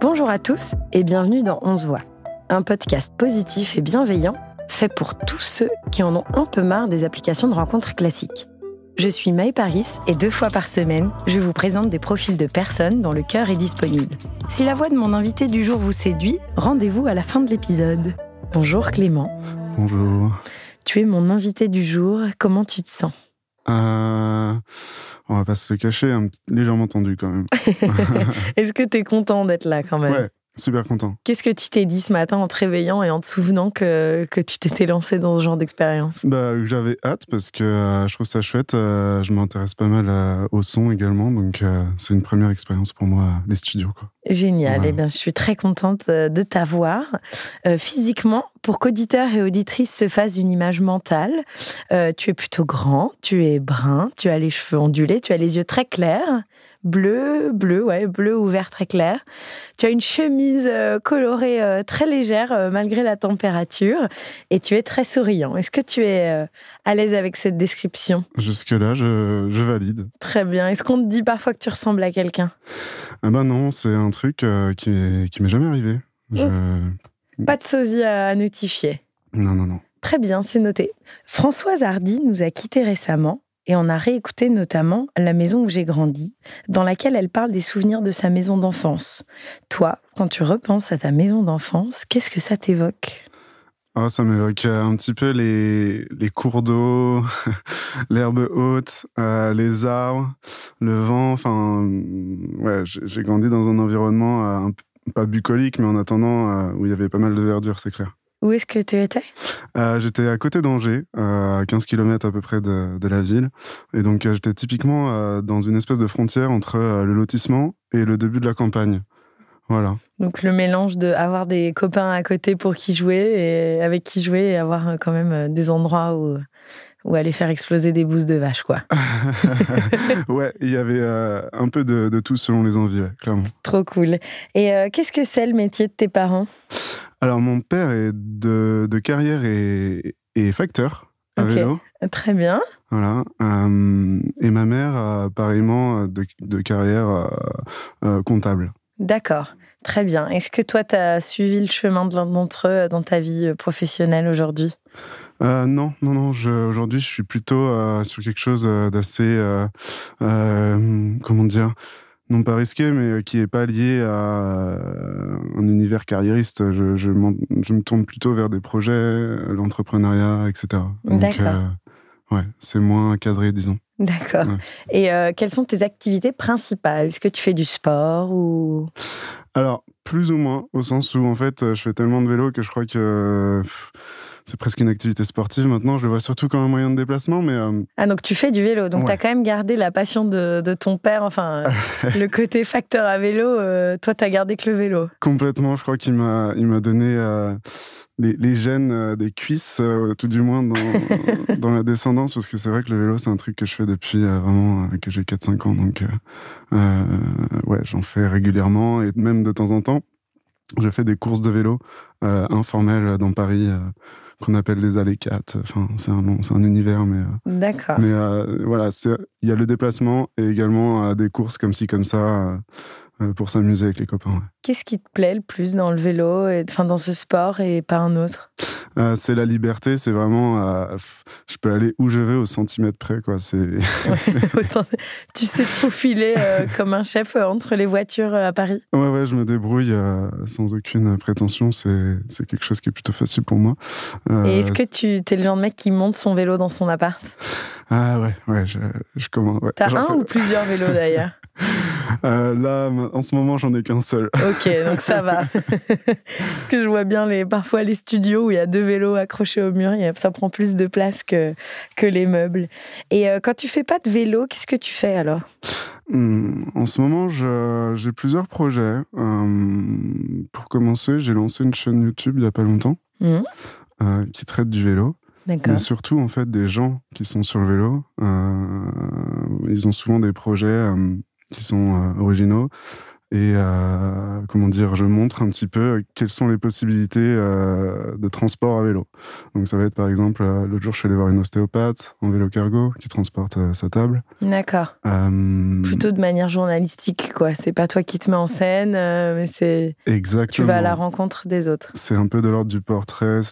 Bonjour à tous et bienvenue dans On se voit, un podcast positif et bienveillant fait pour tous ceux qui en ont un peu marre des applications de rencontres classiques. Je suis Maë Paris et 2 fois par semaine, je vous présente des profils de personnes dont le cœur est disponible. Si la voix de mon invité du jour vous séduit, rendez-vous à la fin de l'épisode. Bonjour Clément. Bonjour. Tu es mon invité du jour, comment tu te sens ? On va pas se cacher, légèrement tendu quand même. Est-ce que tu es content d'être là quand même ? Ouais, super content. Qu'est-ce que tu t'es dit ce matin en te réveillant et en te souvenant que tu t'étais lancé dans ce genre d'expérience ? J'avais hâte parce que je trouve ça chouette. Je m'intéresse pas mal au son également, donc c'est une première expérience pour moi, les studios, quoi. Génial, Voilà. Eh bien, je suis très contente de t'avoir. Physiquement, pour qu'auditeurs et auditrices se fassent une image mentale, tu es plutôt grand, tu es brun, tu as les cheveux ondulés, tu as les yeux très clairs, bleu ou vert très clair. Tu as une chemise colorée très légère malgré la température et tu es très souriant. Est-ce que tu es à l'aise avec cette description ? Jusque-là, je valide. Très bien. Est-ce qu'on te dit parfois que tu ressembles à quelqu'un ? Non, c'est un truc qui m'est jamais arrivé. Pas de sosie à notifier. Non. Très bien, c'est noté. Françoise Hardy nous a quittés récemment et on a réécouté notamment La maison où j'ai grandi, dans laquelle elle parle des souvenirs de sa maison d'enfance. Toi, quand tu repenses à ta maison d'enfance, qu'est-ce que ça t'évoque ? Ça m'évoque un petit peu les cours d'eau, l'herbe haute, les arbres, le vent. Enfin, ouais, j'ai grandi dans un environnement pas bucolique, mais en attendant, où il y avait pas mal de verdure, c'est clair. Où est-ce que tu étais ? J'étais à côté d'Angers, à 15 km à peu près de la ville. Et donc, j'étais typiquement dans une espèce de frontière entre le lotissement et le début de la campagne. Voilà. Donc, le mélange d'avoir des copains à côté pour qui jouer et avec qui jouer et avoir quand même des endroits où aller faire exploser des bouses de vache, quoi. Ouais, il y avait un peu de tout selon les envies, ouais, clairement. Trop cool. Et qu'est-ce que c'est le métier de tes parents ? Alors, mon père est de carrière et facteur à vélo. Très bien. Voilà. Et ma mère, pareillement, de carrière comptable. D'accord, très bien. Est-ce que toi, tu as suivi le chemin de l'un d'entre eux dans ta vie professionnelle aujourd'hui ? Non. Aujourd'hui, je suis plutôt sur quelque chose d'assez, comment dire, non pas risqué, mais qui est pas lié à un univers carriériste. Je me tourne plutôt vers des projets, l'entrepreneuriat, etc. Donc, d'accord. Ouais, c'est moins cadré, disons. D'accord. Ouais. Et quelles sont tes activités principales ? Est-ce que tu fais du sport ou... Alors, plus ou moins, au sens où, en fait, je fais tellement de vélo que je crois que c'est presque une activité sportive. Maintenant, je le vois surtout comme un moyen de déplacement, mais... Ah, donc tu fais du vélo. Donc, tu as ouais. quand même gardé la passion de ton père, enfin, le côté facteur à vélo. Toi, tu as gardé que le vélo. Complètement. Je crois qu'il m'a donné... les gènes des cuisses, tout du moins dans la descendance, parce que c'est vrai que le vélo, c'est un truc que je fais depuis vraiment que j'ai 4-5 ans. Donc, ouais, j'en fais régulièrement et même de temps en temps, je fais des courses de vélo informelles dans Paris qu'on appelle les allées 4. Enfin, c'est un univers, mais... D'accord. Mais voilà, il y a le déplacement et également des courses comme ci, comme ça... pour s'amuser avec les copains. Ouais. Qu'est-ce qui te plaît le plus dans le vélo, dans ce sport et pas un autre ? C'est la liberté, c'est vraiment... je peux aller où je veux au centimètre près, quoi. C'est... Tu sais te faufiler comme un chef entre les voitures à Paris ? Ouais, je me débrouille sans aucune prétention. C'est quelque chose qui est plutôt facile pour moi. Et est-ce que tu es le genre de mec qui monte son vélo dans son appart ? Ah ouais, je commence... Ouais. T'as un ou plusieurs vélos d'ailleurs ? Là, en ce moment, j'en ai qu'un seul. Ok, donc ça va. Parce que je vois bien parfois les studios où il y a 2 vélos accrochés au mur, ça prend plus de place que les meubles. Et quand tu fais pas de vélo, qu'est-ce que tu fais alors ? En ce moment, j'ai plusieurs projets. Pour commencer, j'ai lancé une chaîne YouTube il y a pas longtemps qui traite du vélo. D'accord. Mais surtout, en fait, des gens qui sont sur le vélo. Ils ont souvent des projets qui sont originaux. et je montre un petit peu quelles sont les possibilités de transport à vélo. Donc ça va être par exemple, l'autre jour je suis allé voir une ostéopathe en vélo cargo qui transporte sa table. D'accord. Plutôt de manière journalistique, quoi. C'est pas toi qui te mets en scène, mais c'est... Exactement. Tu vas à la rencontre des autres. C'est un peu de l'ordre du portrait /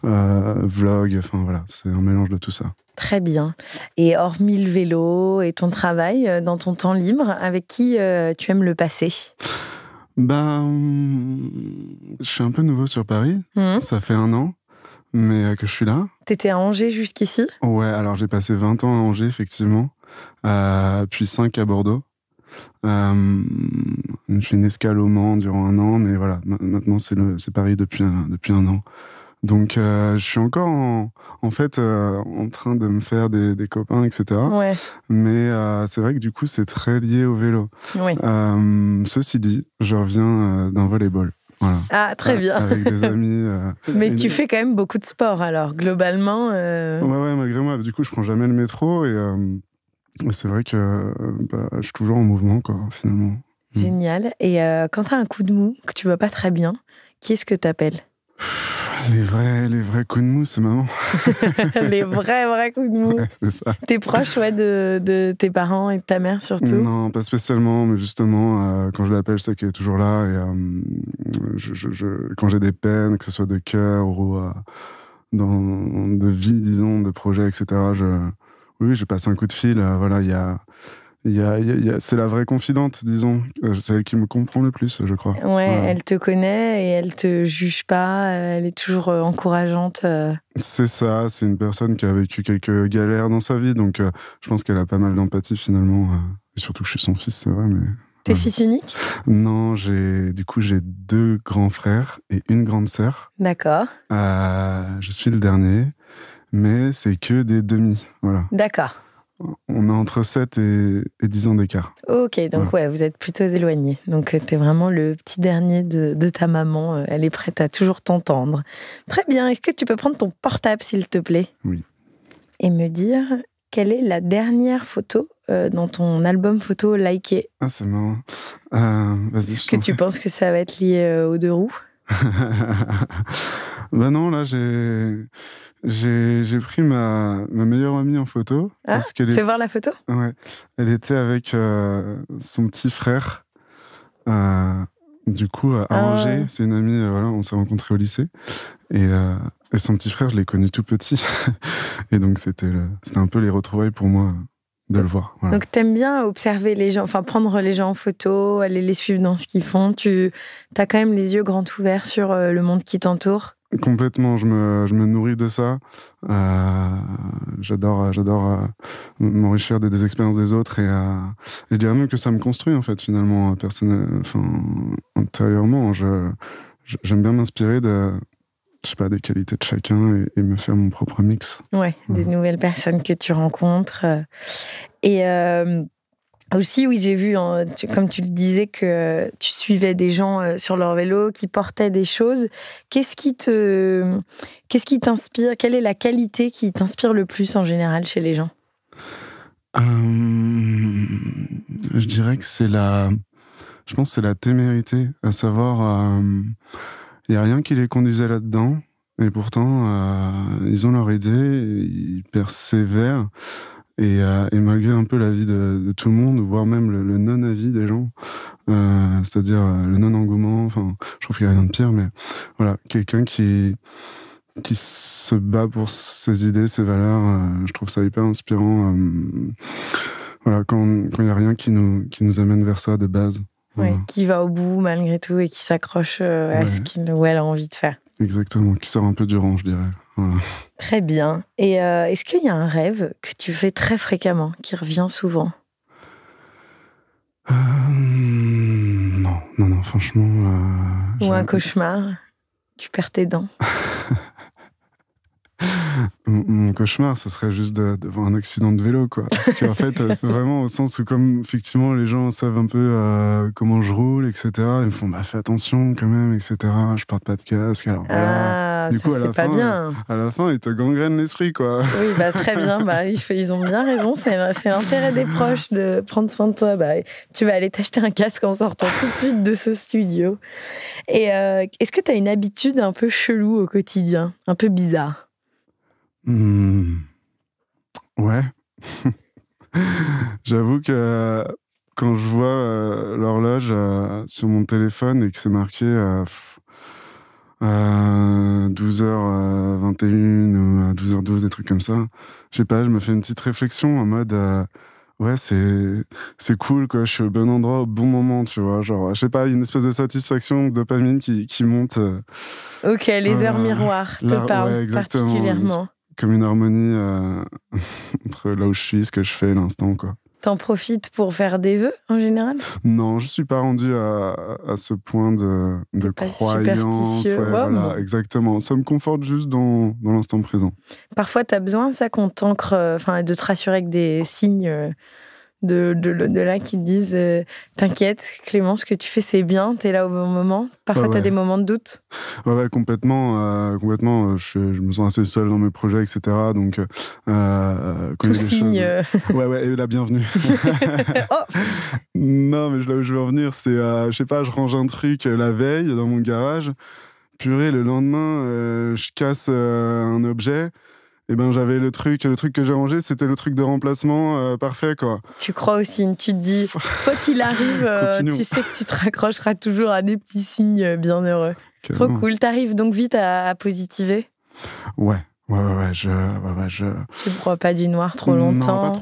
vlog, enfin voilà, c'est un mélange de tout ça. Très bien. Et hormis le vélo et ton travail, dans ton temps libre, avec qui tu aimes le passer ? Je suis un peu nouveau sur Paris. Ça fait 1 an, mais que je suis là. T'étais à Angers jusqu'ici ? Ouais, alors j'ai passé 20 ans à Angers, effectivement, puis 5 à Bordeaux. J'ai fait une escale au Mans durant 1 an, mais voilà, maintenant c'est Paris depuis 1 an. Donc je suis encore en train de me faire des copains, etc. Ouais. Mais c'est vrai que du coup c'est très lié au vélo. Oui. Ceci dit, je reviens d'un volleyball. Voilà. Ah, très bien. Avec des amis. Mais tu fais quand même beaucoup de sport, alors, globalement. Ouais, malgré moi. Du coup, je prends jamais le métro et c'est vrai que je suis toujours en mouvement, quoi, finalement. Génial. Et quand t'as un coup de mou, que tu vas pas très bien, qui est-ce que t'appelles ? Les vrais coups de mou, c'est maman. Les vrais coups de mou. Ouais, c'est ça. T'es proche, de tes parents et de ta mère, surtout ? Non, pas spécialement, mais justement, quand je l'appelle, c'est qu'elle est toujours là. Et quand j'ai des peines, que ce soit de cœur ou de vie, disons, de projet, etc., je passe un coup de fil. Voilà, c'est la vraie confidente, disons. C'est elle qui me comprend le plus, je crois. Ouais, elle te connaît et elle te juge pas. Elle est toujours encourageante. C'est ça, c'est une personne qui a vécu quelques galères dans sa vie, donc je pense qu'elle a pas mal d'empathie finalement. Et surtout que je suis son fils, c'est vrai. Mais t'es fils unique ? Non, j'ai 2 grands frères et une grande sœur. D'accord. Je suis le dernier, mais c'est que des demi. Voilà. D'accord. On a entre 7 et 10 ans d'écart. Ok, donc ouais, vous êtes plutôt éloignés. Donc t'es vraiment le petit dernier de ta maman. Elle est prête à toujours t'entendre. Très bien. Est-ce que tu peux prendre ton portable, s'il te plaît ? Oui. Et me dire quelle est la dernière photo dans ton album photo liké ? Ah, c'est marrant. Vas-y. Est-ce que tu penses que ça va être lié aux 2 roues ? Non, là, j'ai pris ma meilleure amie en photo. Ah, fais voir la photo. Ouais, elle était avec son petit frère. Du coup, à Angers, c'est une amie, on s'est rencontrés au lycée. Et son petit frère, je l'ai connu tout petit. Et donc, c'était un peu les retrouvailles pour moi de le voir. Voilà. Donc, t'aimes bien observer les gens, enfin, prendre les gens en photo, aller les suivre dans ce qu'ils font. T'as quand même les yeux grands ouverts sur le monde qui t'entoure. Complètement, je me nourris de ça. J'adore m'enrichir des expériences des autres et je dirais même que ça me construit en fait finalement intérieurement. J'aime bien m'inspirer des qualités de chacun et me faire mon propre mix. Ouais, des nouvelles personnes que tu rencontres. Et aussi, oui, j'ai vu, comme tu le disais, que tu suivais des gens sur leur vélo qui portaient des choses. Qu'est-ce qui t'inspire ? Quelle est la qualité qui t'inspire le plus en général chez les gens ? Je dirais que je pense que c'est la témérité, à savoir, il n'y a rien qui les conduisait là-dedans, et pourtant, ils ont leur idée, ils persévèrent. Et malgré un peu l'avis de tout le monde, voire même le non-avis des gens, c'est-à-dire le non-engouement, enfin, je trouve qu'il n'y a rien de pire, mais voilà, quelqu'un qui se bat pour ses idées, ses valeurs, je trouve ça hyper inspirant. Voilà, quand il n'y a rien qui nous amène vers ça de base. Ouais, qui va au bout malgré tout et qui s'accroche à ce qu'il ou elle a envie de faire. Exactement, qui sort un peu du rang, je dirais. Voilà. Très bien. Et est-ce qu'il y a un rêve que tu fais très fréquemment, qui revient souvent ? Non, franchement... Ou un cauchemar ? Tu perds tes dents ? Mon cauchemar, ce serait juste d'avoir un accident de vélo, quoi. Parce qu'en fait, c'est vraiment au sens où, comme effectivement, les gens savent un peu comment je roule, etc., ils me font, fais attention quand même, etc., je porte pas de casque, alors voilà. Du coup, c'est pas bien. À la fin, ils te gangrènent l'esprit, quoi. Oui, très bien. Ils ont bien raison. C'est l'intérêt des proches de prendre soin de toi. Tu vas aller t'acheter un casque en sortant tout de suite de ce studio. Et est-ce que tu as une habitude un peu chelou au quotidien, un peu bizarre? Ouais. J'avoue que quand je vois l'horloge sur mon téléphone et que c'est marqué 12h21 ou 12h12, des trucs comme ça, je sais pas, je me fais une petite réflexion en mode ouais, c'est cool, quoi, je suis au bon endroit au bon moment, tu vois, genre, je sais pas, une espèce de satisfaction, de dopamine qui monte. Ok, les heures miroirs te parlent particulièrement. Comme une harmonie entre là où je suis, ce que je fais, l'instant, quoi. T'en profites pour faire des vœux, en général? Non, je suis pas rendu à ce point de croyance. Ouais, voilà, exactement. Ça me conforte juste dans l'instant présent. Parfois, t'as besoin, ça, qu'on t'ancre, de te rassurer avec des signes de là qui te disent t'inquiète, Clément, ce que tu fais, c'est bien, t'es là au bon moment. Parfois, t'as des moments de doute. Ouais, complètement. Je me sens assez seul dans mes projets, etc. Donc, tout signe. Ouais, et la bienvenue. Oh. Non, mais là où je veux en venir, c'est, je sais pas, je range un truc la veille dans mon garage. Purée, le lendemain, je casse un objet. Et ben j'avais le truc que j'ai rangé, c'était le truc de remplacement parfait, quoi. Tu crois aux signes, tu te dis, quoi qu'il arrive, tu sais que tu te raccrocheras toujours à des petits signes bienheureux. Trop cool, t'arrives donc vite à positiver? Ouais. Tu ne crois pas du noir trop longtemps? Non, pas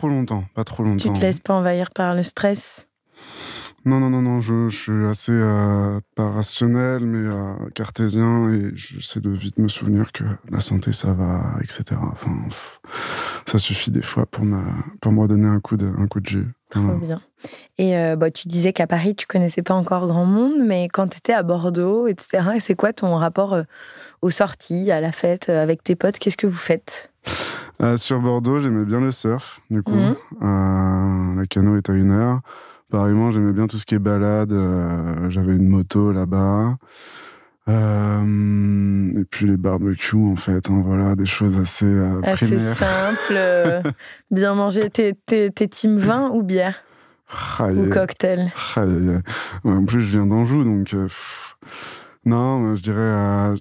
trop longtemps. Tu te laisses pas envahir par le stress? Non, je suis assez pas rationnel, mais cartésien, et j'essaie de vite me souvenir que la santé, ça va, etc. Enfin, ça suffit des fois pour me redonner un coup de jus. Trop bien. Et tu disais qu'à Paris, tu connaissais pas encore grand monde, mais quand tu étais à Bordeaux, etc., c'est quoi ton rapport aux sorties, à la fête, avec tes potes? Qu'est-ce que vous faites? Sur Bordeaux, j'aimais bien le surf, du coup. La cano est à 1 heure. Pareillement, j'aimais bien tout ce qui est balade. J'avais une moto là-bas. Et puis les barbecues, en fait. Voilà, des choses assez primaires. Assez simple. Bien manger. T'es team vin ou bière? Ou cocktail? En plus, je viens d'Anjou, donc... Non, je dirais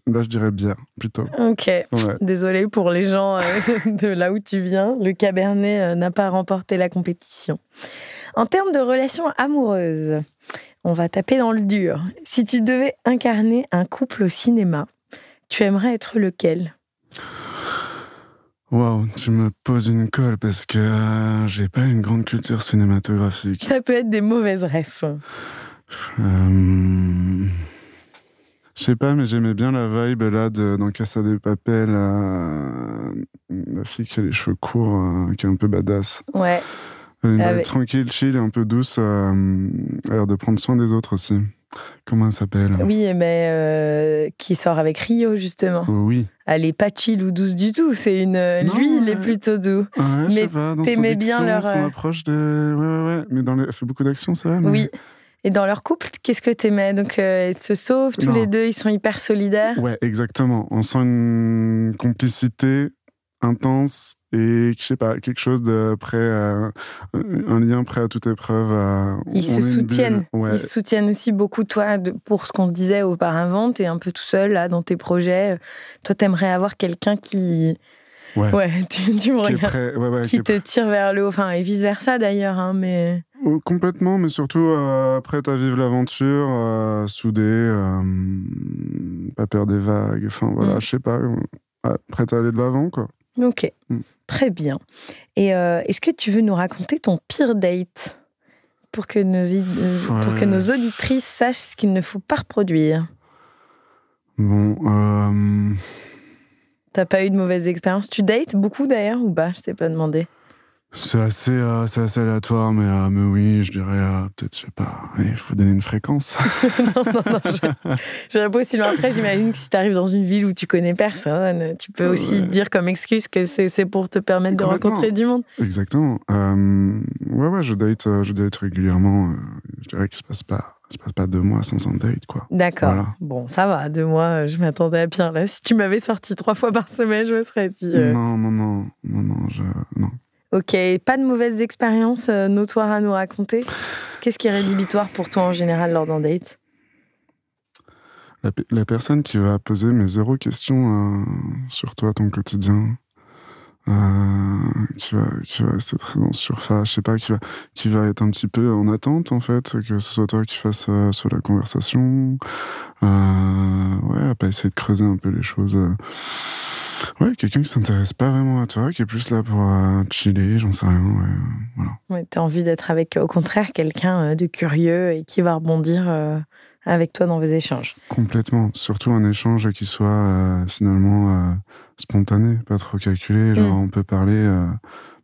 bière, plutôt. Ok, ouais. Désolée pour les gens de là où tu viens. Le Cabernet n'a pas remporté la compétition. En termes de relations amoureuses, on va taper dans le dur. Si tu devais incarner un couple au cinéma, tu aimerais être lequel? Waouh, tu me poses une colle parce que j'ai pas une grande culture cinématographique. Ça peut être des mauvaises refs. Je sais pas, mais j'aimais bien la vibe là dans Casa de Papel, la fille qui a les cheveux courts, qui est un peu badass. Ouais. Elle est tranquille, chill et un peu douce, a l'air de prendre soin des autres aussi. Comment elle s'appelle? Oui, mais qui sort avec Rio, justement. Oui. Elle est pas chill ou douce du tout. C'est lui, il est plutôt doux. Ouais, mais je sais pas, dans t'aimais bien leur... son approche de... Ouais. Mais elle fait beaucoup d'action, ça va. Mais... Oui. Et dans leur couple, qu'est-ce que t'aimais? Donc, ils se sauvent tous les deux, ils sont hyper solidaires. Ouais, exactement. On sent une complicité intense et, je sais pas, quelque chose de prêt à... un lien prêt à toute épreuve. Ils se soutiennent. Ouais. Ils se soutiennent aussi beaucoup, toi, pour ce qu'on disait auparavant. T'es un peu tout seul, là, dans tes projets. Toi, t'aimerais avoir quelqu'un qui... Ouais, tu me regardes. Qui te tire vers le haut. Enfin, et vice-versa, d'ailleurs, hein, mais... Complètement, mais surtout prête à vivre l'aventure, soudée, pas peur des vagues, enfin voilà, je sais pas, prête à aller de l'avant, quoi. Ok, très bien. Et est-ce que tu veux nous raconter ton pire date pour que nos auditrices sachent ce qu'il ne faut pas reproduire? Bon, T'as pas eu de mauvaise expérience? Tu dates beaucoup d'ailleurs ou pas? Je t'ai pas demandé. C'est assez aléatoire, mais oui, je dirais peut-être, je sais pas, il faut donner une fréquence. Non, j'irais pas aussi loin. Après, j'imagine que si tu arrives dans une ville où tu connais personne, tu peux aussi te dire comme excuse que c'est pour te permettre de rencontrer du monde. Exactement. Ouais, je date régulièrement. Je dirais qu'il se passe pas 2 mois sans un date, quoi. D'accord. Voilà. Bon, ça va, 2 mois, je m'attendais à pire. Là, si tu m'avais sorti 3 fois par semaine, je me serais dit... Non. Ok, pas de mauvaises expériences notoires à nous raconter? Qu'est-ce qui est rédhibitoire pour toi en général lors d'un date? La personne qui va poser mes 0 questions sur toi, ton quotidien, qui va rester très en surface, je sais pas, qui va être un petit peu en attente, en fait, que ce soit toi qui fasses sur la conversation, à pas essayer de creuser un peu les choses. Ouais, quelqu'un qui s'intéresse pas vraiment à toi, qui est plus là pour chiller, j'en sais rien, voilà. Ouais, t'as envie d'être avec, au contraire, quelqu'un de curieux et qui va rebondir avec toi dans vos échanges. Complètement. Surtout un échange qui soit finalement spontané, pas trop calculé. Genre, on peut parler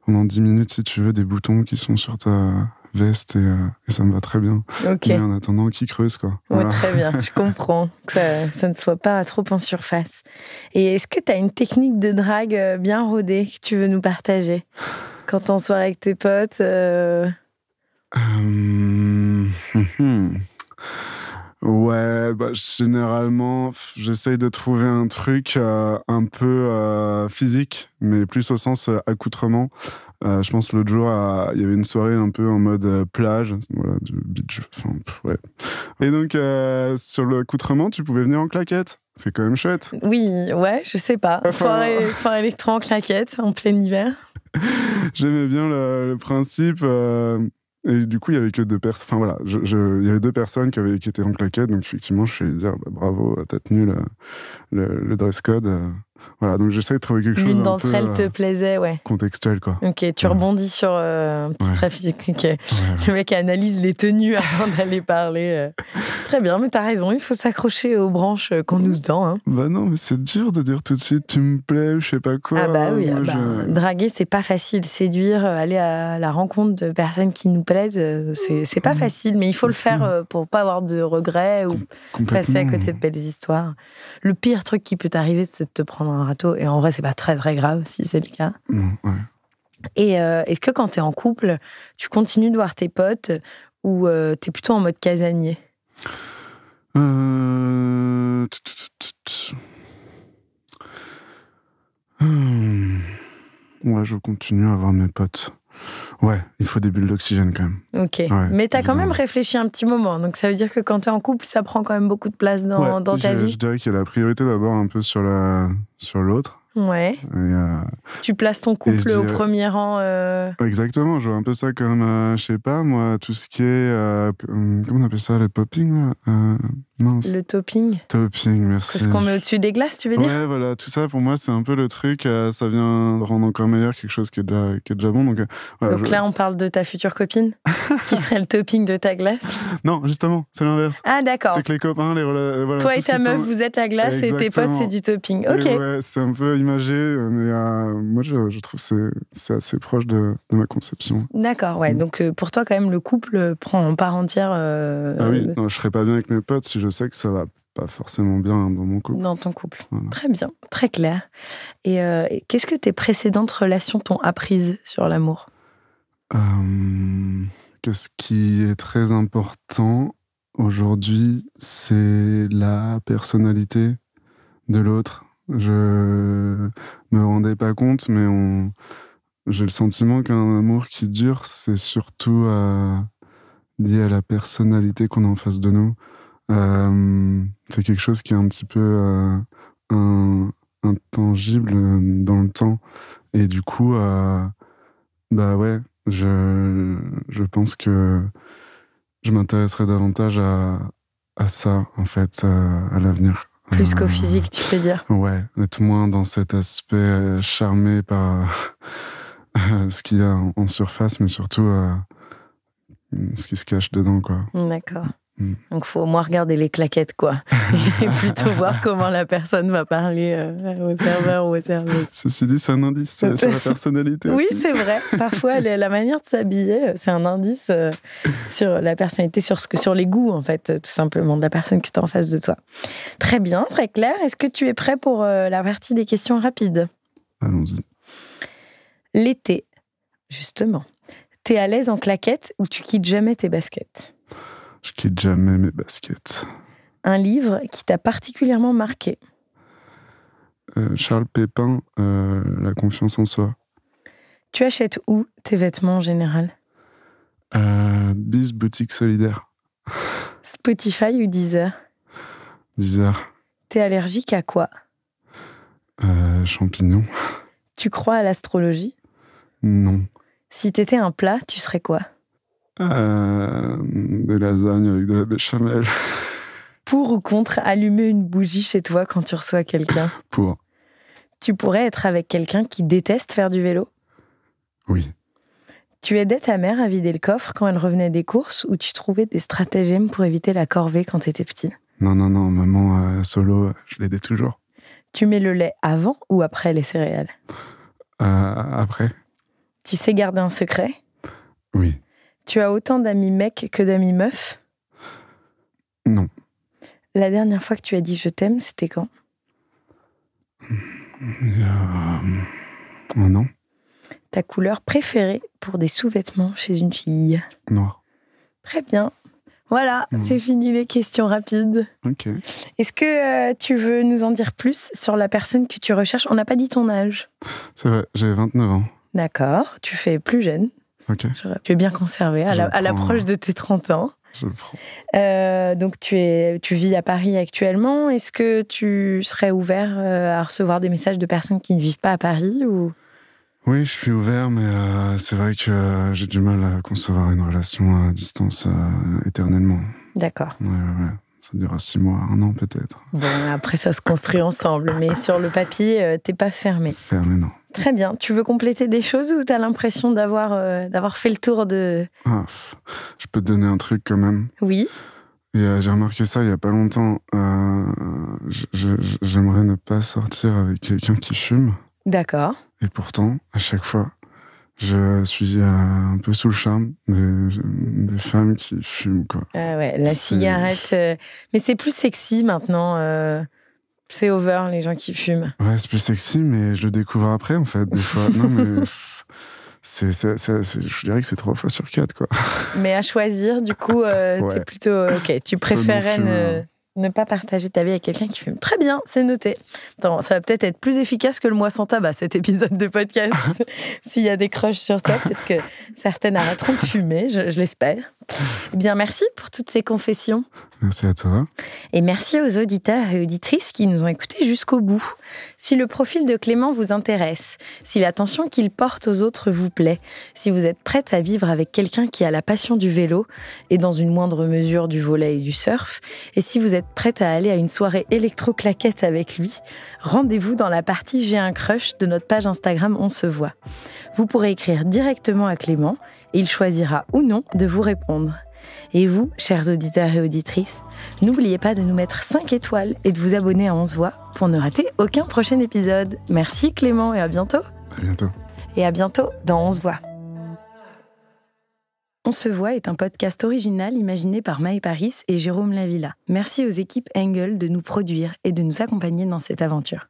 pendant 10 minutes, si tu veux, des boutons qui sont sur ta veste et ça me va très bien. Ok. Mais en attendant, qui creuse, quoi. Ouais, Voilà. très bien. Je comprends que ça ne soit pas trop en surface. Et est-ce que tu as une technique de drague bien rodée que tu veux nous partager? Quand t'es en soirée avec tes potes Ouais, généralement, j'essaye de trouver un truc un peu physique, mais plus au sens accoutrement. Je pense l'autre jour, il y avait une soirée un peu en mode plage, voilà, du beach, ouais. Et donc, sur l'accoutrement, tu pouvais venir en claquette. C'est quand même chouette. Oui, ouais, je sais pas. Soirée électro en claquette, en plein hiver. J'aimais bien le principe. Et du coup, il y avait que 2 personnes. Enfin voilà, il y avait 2 personnes qui étaient en claquette, donc effectivement, je suis allé dire bravo, t'as tenu le dress code. Voilà, donc j'essaie de trouver quelque chose L'une un d'entre peu elles te plaisait, ouais. contextuel, quoi. Ok, tu rebondis sur un petit trait physique. Okay. Le mec analyse les tenues avant d'aller parler. Très bien, mais t'as raison, il faut s'accrocher aux branches qu'on nous tend. Hein. Bah non, mais c'est dur de dire tout de suite tu me plais ou je sais pas quoi. Ah bah oui, draguer c'est pas facile, séduire, aller à la rencontre de personnes qui nous plaisent, c'est pas facile, mais il faut le faire pour pas avoir de regrets ou passer à côté de belles histoires. Le pire truc qui peut t'arriver, c'est de te prendre un râteau, et en vrai c'est pas très très grave si c'est le cas. Ouais. Et est-ce que quand t'es en couple, tu continues de voir tes potes ou t'es plutôt en mode casanier? Ouais, je continue à voir mes potes. Ouais, il faut des bulles d'oxygène quand même. Ok, ouais, mais t'as quand même réfléchi un petit moment, donc ça veut dire que quand t'es en couple, ça prend quand même beaucoup de place dans ta vie. Je dirais qu'il y a la priorité d'abord un peu sur l'autre. Ouais. Tu places ton couple au premier rang. Exactement, je vois un peu ça comme, je sais pas, moi, tout ce qui est, comment on appelle ça, le popping, mince. Le topping. Topping, merci. Ce qu'on met au-dessus des glaces, tu veux dire? Ouais, voilà, tout ça, pour moi, c'est un peu le truc, ça vient rendre encore meilleur quelque chose qui est déjà bon. Donc, voilà, là, on parle de ta future copine, qui serait le topping de ta glace? Non, justement, c'est l'inverse. Ah, d'accord. C'est que les copains, voilà, toi et ta meuf, vous êtes la glace. Exactement. Et tes potes, c'est du topping. Ok. Et ouais, c'est un peu imagé, mais moi, je trouve que c'est assez proche de ma conception. D'accord, ouais. Donc, pour toi, quand même, le couple prend en part entière... Ah oui, non, je serais pas bien avec mes potes si je sais que ça va pas forcément bien dans mon couple. Dans ton couple. Voilà. Très bien, très clair. Et qu'est-ce que tes précédentes relations t'ont apprises sur l'amour? Que ce qui est très important aujourd'hui, c'est la personnalité de l'autre. Je me rendais pas compte, mais j'ai le sentiment qu'un amour qui dure, c'est surtout lié à la personnalité qu'on a en face de nous. C'est quelque chose qui est un petit peu intangible dans le temps. Et du coup, bah ouais, je pense que je m'intéresserai davantage à ça, en fait, à l'avenir. Plus qu'au physique, tu peux dire. Ouais, être moins dans cet aspect charmé par ce qu'il y a en surface, mais surtout ce qui se cache dedans, quoi. D'accord. Donc, il faut au moins regarder les claquettes, quoi. Et plutôt voir comment la personne va parler au serveur ou aux serveuses. Ceci dit, c'est un indice sur la personnalité Oui, aussi. c'est vrai. Parfois, la manière de s'habiller, c'est un indice sur la personnalité, sur les goûts, en fait, tout simplement, de la personne que tu as en face de toi. Très bien, très clair. Est-ce que tu es prêt pour la partie des questions rapides ? Allons-y. L'été, justement. T'es à l'aise en claquettes ou tu quittes jamais tes baskets ? Je quitte jamais mes baskets. Un livre qui t'a particulièrement marqué ? Charles Pépin, La confiance en soi. Tu achètes où tes vêtements en général ? Bis boutique solidaire. Spotify ou Deezer ? Deezer. T'es allergique à quoi ? Champignons. Tu crois à l'astrologie ? Non. Si t'étais un plat, tu serais quoi ? Des lasagnes avec de la béchamel. Pour ou contre allumer une bougie chez toi quand tu reçois quelqu'un ? Pour. Tu pourrais être avec quelqu'un qui déteste faire du vélo ? Oui. Tu aidais ta mère à vider le coffre quand elle revenait des courses ou tu trouvais des stratagèmes pour éviter la corvée quand t'étais petit ? Non, maman solo, je l'aidais toujours. Tu mets le lait avant ou après les céréales ? Après. Tu sais garder un secret ? Oui. Tu as autant d'amis mecs que d'amis meufs ? Non. La dernière fois que tu as dit je t'aime, c'était quand ? Il y a un an. Ta couleur préférée pour des sous-vêtements chez une fille ? Noir. Très bien. Voilà, c'est fini les questions rapides. Ok. Est-ce que tu veux nous en dire plus sur la personne que tu recherches ? On n'a pas dit ton âge. C'est vrai, j'ai 29 ans. D'accord, tu fais plus jeune. Ok. J'aurais pu bien conserver à l'approche de tes 30 ans. Je le prends. Donc tu vis à Paris actuellement. Est-ce que tu serais ouvert à recevoir des messages de personnes qui ne vivent pas à Paris ou... Oui, je suis ouvert, mais c'est vrai que j'ai du mal à concevoir une relation à distance éternellement. D'accord. Ouais. Ça durera 6 mois, 1 an peut-être. Bon, après ça se construit ensemble, mais sur le papier, t'es pas fermé. Fermé, non. Très bien. Tu veux compléter des choses ou t'as l'impression d'avoir fait le tour de... Je peux te donner un truc quand même. Oui. Et j'ai remarqué ça il y a pas longtemps. J'aimerais ne pas sortir avec quelqu'un qui fume. D'accord. Et pourtant, à chaque fois, je suis un peu sous le charme des femmes qui fument, quoi. Ouais, la cigarette... Mais c'est plus sexy maintenant. C'est over, les gens qui fument. Ouais, c'est plus sexy, mais je le découvre après, en fait, des fois. Non, mais... je dirais que c'est 3 fois sur 4, quoi. Mais à choisir, du coup, t'es plutôt... Ok, tu préférais ne pas partager ta vie avec quelqu'un qui fume. Très bien, c'est noté. Attends, ça va peut-être être plus efficace que le mois sans tabac, cet épisode de podcast. S'il y a des crushs sur toi, peut-être que certaines arrêteront de fumer, je l'espère. Eh bien, merci pour toutes ces confessions. Merci à toi. Et merci aux auditeurs et auditrices qui nous ont écoutés jusqu'au bout. Si le profil de Clément vous intéresse, si l'attention qu'il porte aux autres vous plaît, si vous êtes prête à vivre avec quelqu'un qui a la passion du vélo et dans une moindre mesure du volley et du surf, et si vous êtes prête à aller à une soirée électro-claquette avec lui, rendez-vous dans la partie J'ai un crush de notre page Instagram On se voit. Vous pourrez écrire directement à Clément et il choisira ou non de vous répondre. Et vous, chers auditeurs et auditrices, n'oubliez pas de nous mettre 5 étoiles et de vous abonner à On se voit pour ne rater aucun prochain épisode. Merci Clément et à bientôt. À bientôt. Et à bientôt dans On se voit. On se voit est un podcast original imaginé par Maë Paris et Jérôme Lavilla. Merci aux équipes Engel de nous produire et de nous accompagner dans cette aventure.